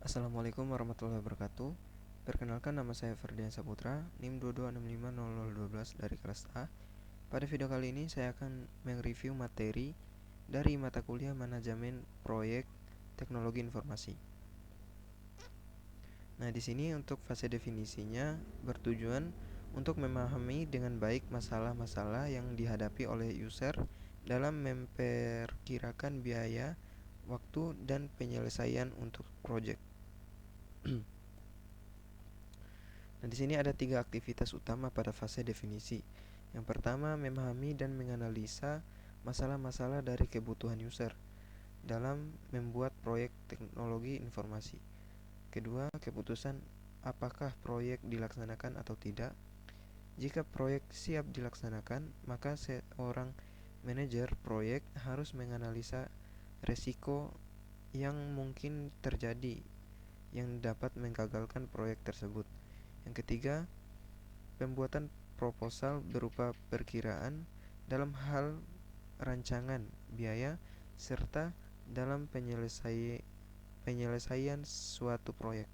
Assalamualaikum warahmatullahi wabarakatuh. Perkenalkan, nama saya Ferdian Saputra, NIM 22650012 dari kelas A. Pada video kali ini saya akan mereview materi dari mata kuliah Manajemen Proyek Teknologi Informasi. Nah, di sini untuk fase definisinya bertujuan untuk memahami dengan baik masalah-masalah yang dihadapi oleh user dalam memperkirakan biaya, waktu, dan penyelesaian untuk proyek. Nah, di sini ada 3 aktivitas utama pada fase definisi. Yang pertama, memahami dan menganalisa masalah-masalah dari kebutuhan user dalam membuat proyek teknologi informasi. Kedua, keputusan apakah proyek dilaksanakan atau tidak. Jika proyek siap dilaksanakan, maka seorang manajer proyek harus menganalisa resiko yang mungkin terjadi yang dapat menggagalkan proyek tersebut. Yang ketiga, pembuatan proposal berupa perkiraan dalam hal rancangan biaya serta dalam penyelesaian suatu proyek.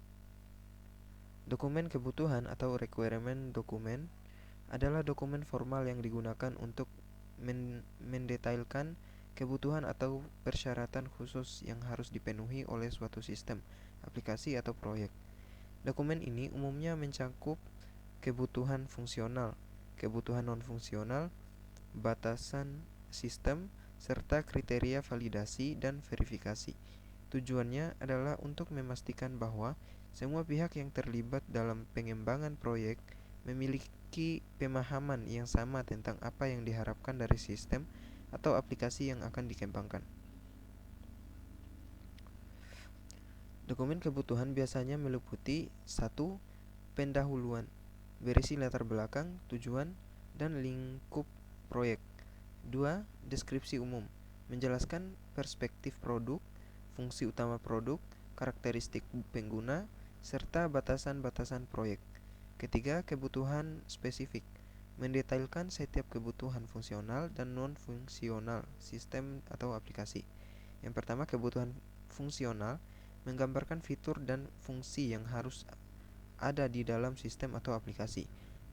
Dokumen kebutuhan atau requirement dokumen adalah dokumen formal yang digunakan untuk mendetailkan kebutuhan atau persyaratan khusus yang harus dipenuhi oleh suatu sistem, aplikasi atau proyek. Dokumen ini umumnya mencakup kebutuhan fungsional, kebutuhan non-fungsional, batasan sistem, serta kriteria validasi dan verifikasi. Tujuannya adalah untuk memastikan bahwa semua pihak yang terlibat dalam pengembangan proyek memiliki pemahaman yang sama tentang apa yang diharapkan dari sistem atau aplikasi yang akan dikembangkan. Dokumen kebutuhan biasanya meliputi 1. Pendahuluan, berisi latar belakang, tujuan, dan lingkup proyek. 2. Deskripsi umum, menjelaskan perspektif produk, fungsi utama produk, karakteristik pengguna, serta batasan-batasan proyek. Ketiga, kebutuhan spesifik, mendetailkan setiap kebutuhan fungsional dan non-fungsional sistem atau aplikasi. Yang pertama, kebutuhan fungsional menggambarkan fitur dan fungsi yang harus ada di dalam sistem atau aplikasi.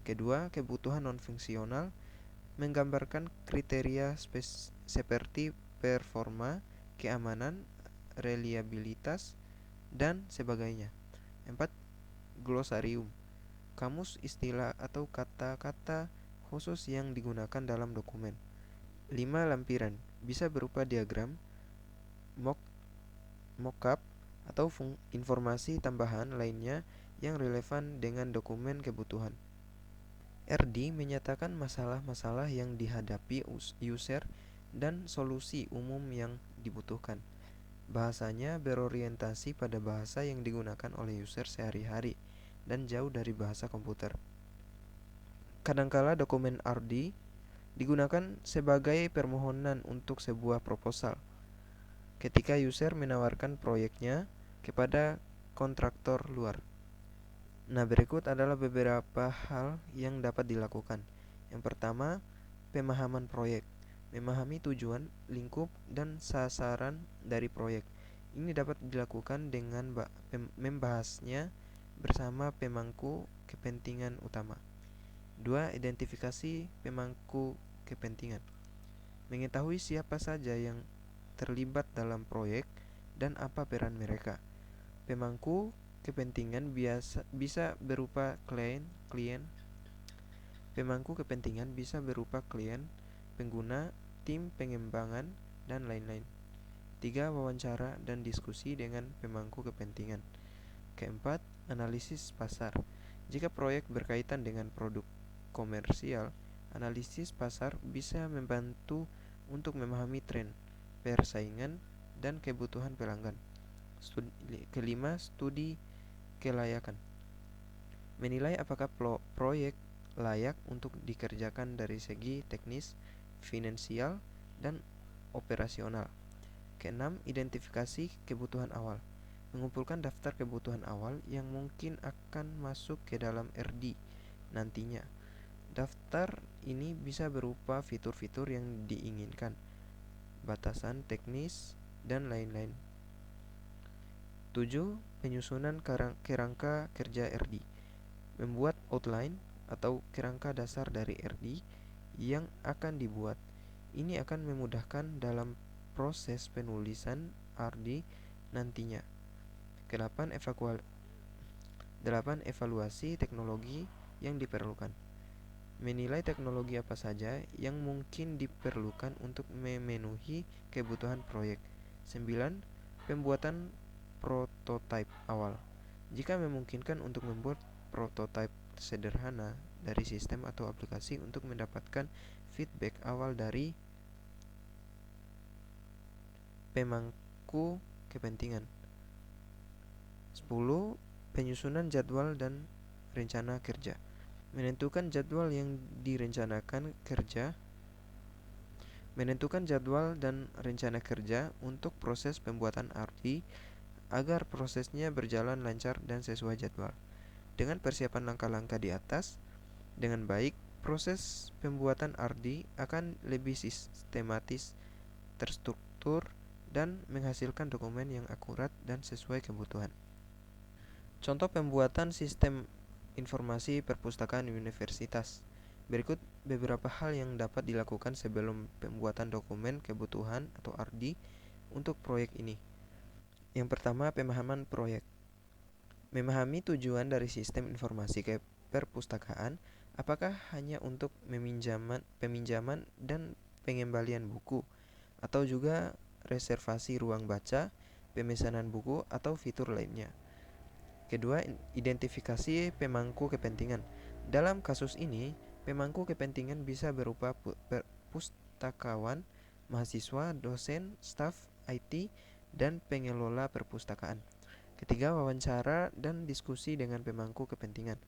Kedua, kebutuhan non-fungsional menggambarkan kriteria seperti performa, keamanan, reliabilitas, dan sebagainya. 4. Glosarium, kamus istilah atau kata-kata khusus yang digunakan dalam dokumen. 5. Lampiran, bisa berupa diagram, mockup, atau informasi tambahan lainnya yang relevan dengan dokumen kebutuhan. RD menyatakan masalah-masalah yang dihadapi user dan solusi umum yang dibutuhkan. Bahasanya berorientasi pada bahasa yang digunakan oleh user sehari-hari dan jauh dari bahasa komputer. Kadangkala dokumen RD digunakan sebagai permohonan untuk sebuah proposal ketika user menawarkan proyeknya kepada kontraktor luar. Nah, berikut adalah beberapa hal yang dapat dilakukan. Yang pertama, pemahaman proyek. Memahami tujuan, lingkup, dan sasaran dari proyek. Ini dapat dilakukan dengan membahasnya bersama pemangku kepentingan utama. 2. Identifikasi pemangku kepentingan. Mengetahui siapa saja yang terlibat dalam proyek dan apa peran mereka. Pemangku kepentingan bisa berupa klien. Pemangku kepentingan bisa berupa klien, pengguna, tim pengembangan, dan lain-lain. 3. Wawancara dan diskusi dengan pemangku kepentingan. Keempat, analisis pasar. Jika proyek berkaitan dengan produk komersial, analisis pasar bisa membantu untuk memahami tren, persaingan, dan kebutuhan pelanggan. Kelima, studi kelayakan. Menilai apakah proyek layak untuk dikerjakan dari segi teknis, finansial, dan operasional. Keenam, identifikasi kebutuhan awal. Mengumpulkan daftar kebutuhan awal yang mungkin akan masuk ke dalam RD nantinya. Daftar ini bisa berupa fitur-fitur yang diinginkan, batasan teknis, dan lain-lain. 7. penyusunan kerangka kerja RD. Membuat outline atau kerangka dasar dari RD yang akan dibuat. Ini akan memudahkan dalam proses penulisan RD nantinya. Kedelapan, evaluasi teknologi yang diperlukan. Menilai teknologi apa saja yang mungkin diperlukan untuk memenuhi kebutuhan proyek. 9. Pembuatan prototipe awal. Jika memungkinkan untuk membuat prototipe sederhana dari sistem atau aplikasi untuk mendapatkan feedback awal dari pemangku kepentingan. 10. Penyusunan jadwal dan rencana kerja. Menentukan jadwal yang direncanakan kerja. Menentukan jadwal dan rencana kerja untuk proses pembuatan RD agar prosesnya berjalan lancar dan sesuai jadwal. Dengan persiapan langkah-langkah di atas dengan baik, proses pembuatan RD akan lebih sistematis, terstruktur, dan menghasilkan dokumen yang akurat dan sesuai kebutuhan. Contoh pembuatan sistem informasi perpustakaan universitas. Berikut beberapa hal yang dapat dilakukan sebelum pembuatan dokumen kebutuhan atau RD untuk proyek ini. Yang pertama, pemahaman proyek. Memahami tujuan dari sistem informasi perpustakaan, apakah hanya untuk peminjaman dan pengembalian buku, atau juga reservasi ruang baca, pemesanan buku, atau fitur lainnya. Kedua, identifikasi pemangku kepentingan. Dalam kasus ini, pemangku kepentingan bisa berupa pustakawan, mahasiswa, dosen, staf IT, dan pengelola perpustakaan. Ketiga, wawancara dan diskusi dengan pemangku kepentingan.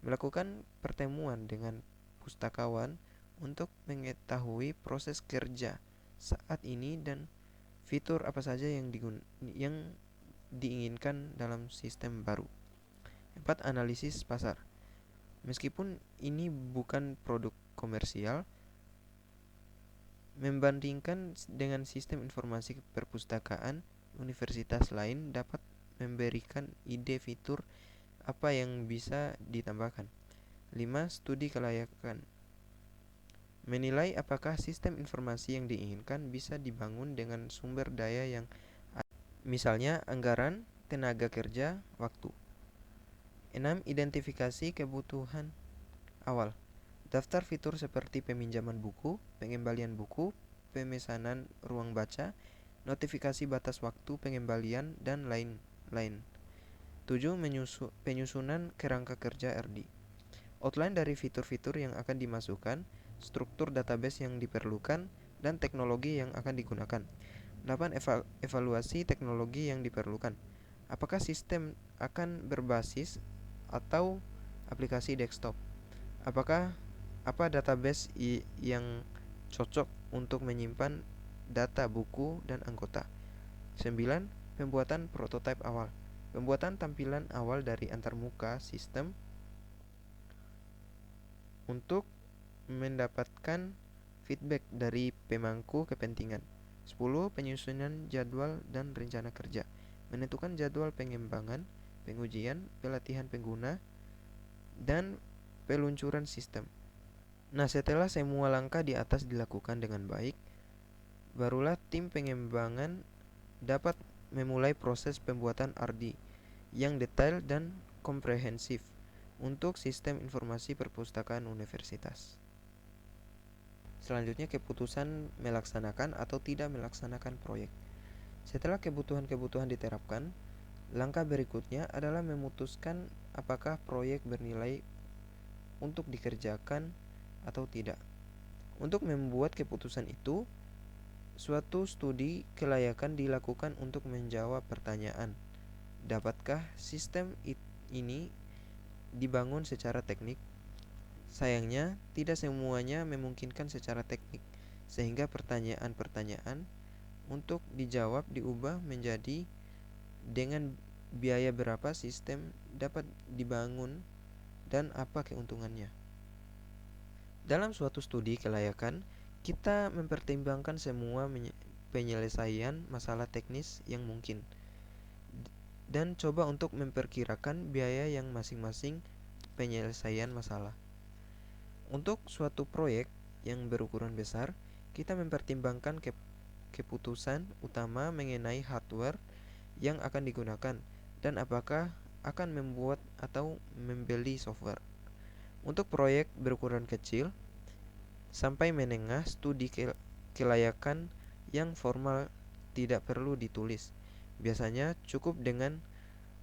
Melakukan pertemuan dengan pustakawan untuk mengetahui proses kerja saat ini dan fitur apa saja yang diinginkan dalam sistem baru. 4. Analisis pasar. Meskipun ini bukan produk komersial, membandingkan dengan sistem informasi perpustakaan universitas lain dapat memberikan ide fitur apa yang bisa ditambahkan. 5. Studi kelayakan. Menilai apakah sistem informasi yang diinginkan bisa dibangun dengan sumber daya yang misalnya anggaran, tenaga kerja, waktu. 6. Identifikasi kebutuhan awal. Daftar fitur seperti peminjaman buku, pengembalian buku, pemesanan ruang baca, notifikasi batas waktu pengembalian, dan lain-lain. 7. Penyusunan kerangka kerja RD. Outline dari fitur-fitur yang akan dimasukkan, struktur database yang diperlukan, dan teknologi yang akan digunakan. 8. Evaluasi teknologi yang diperlukan. Apakah sistem akan berbasis atau aplikasi desktop? Apa database yang cocok untuk menyimpan data buku dan anggota? 9. Pembuatan prototipe awal. Pembuatan tampilan awal dari antarmuka sistem untuk mendapatkan feedback dari pemangku kepentingan. 10. Penyusunan jadwal dan rencana kerja. Menentukan jadwal pengembangan, pengujian, pelatihan pengguna, dan peluncuran sistem. Nah, setelah semua langkah di atas dilakukan dengan baik, barulah tim pengembangan dapat memulai proses pembuatan RD yang detail dan komprehensif untuk sistem informasi perpustakaan universitas. Selanjutnya, keputusan melaksanakan atau tidak melaksanakan proyek. Setelah kebutuhan-kebutuhan diterapkan, langkah berikutnya adalah memutuskan apakah proyek bernilai untuk dikerjakan atau tidak. Untuk membuat keputusan itu, suatu studi kelayakan dilakukan untuk menjawab pertanyaan, dapatkah sistem ini dibangun secara teknik? Sayangnya, tidak semuanya memungkinkan secara teknik, sehingga pertanyaan-pertanyaan untuk dijawab diubah menjadi dengan biaya berapa sistem dapat dibangun dan apa keuntungannya. Dalam suatu studi kelayakan, kita mempertimbangkan semua penyelesaian masalah teknis yang mungkin. dan coba untuk memperkirakan biaya yang masing-masing penyelesaian masalah. Untuk suatu proyek yang berukuran besar, kita mempertimbangkan keputusan utama mengenai hardware yang akan digunakan dan apakah akan membuat atau membeli software. Untuk proyek berukuran kecil sampai menengah, studi kelayakan yang formal tidak perlu ditulis. Biasanya cukup dengan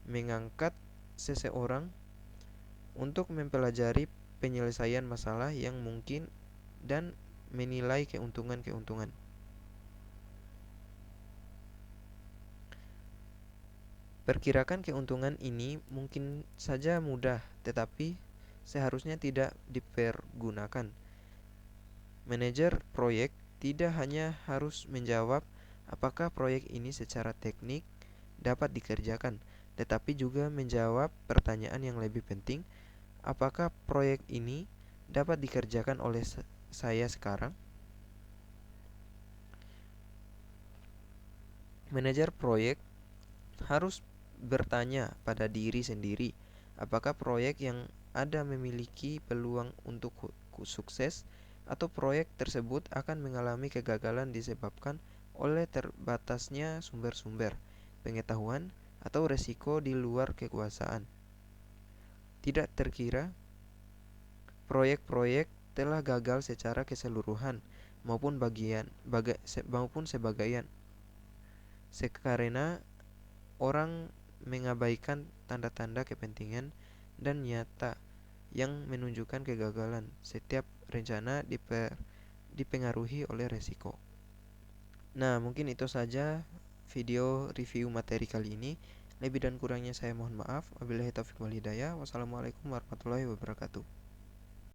mengangkat seseorang untuk mempelajari penyelesaian masalah yang mungkin dan menilai keuntungan-keuntungan. Perkirakan keuntungan ini mungkin saja mudah, tetapi seharusnya tidak dipergunakan. Manajer proyek tidak hanya harus menjawab apakah proyek ini secara teknik dapat dikerjakan, tetapi juga menjawab pertanyaan yang lebih penting, apakah proyek ini dapat dikerjakan oleh saya sekarang? Manajer proyek harus bertanya pada diri sendiri, apakah proyek yang ada memiliki peluang untuk sukses atau proyek tersebut akan mengalami kegagalan disebabkan oleh terbatasnya sumber-sumber, pengetahuan, atau resiko di luar kekuasaan. Tidak terkira, proyek-proyek telah gagal secara keseluruhan maupun sebagian karena orang mengabaikan tanda-tanda kepentingan dan nyata yang menunjukkan kegagalan. Setiap rencana dipengaruhi oleh resiko. Nah, mungkin itu saja video review materi kali ini. Lebih dan kurangnya saya mohon maaf. Wabillahi taufiq wal hidayah. Wassalamualaikum warahmatullahi wabarakatuh.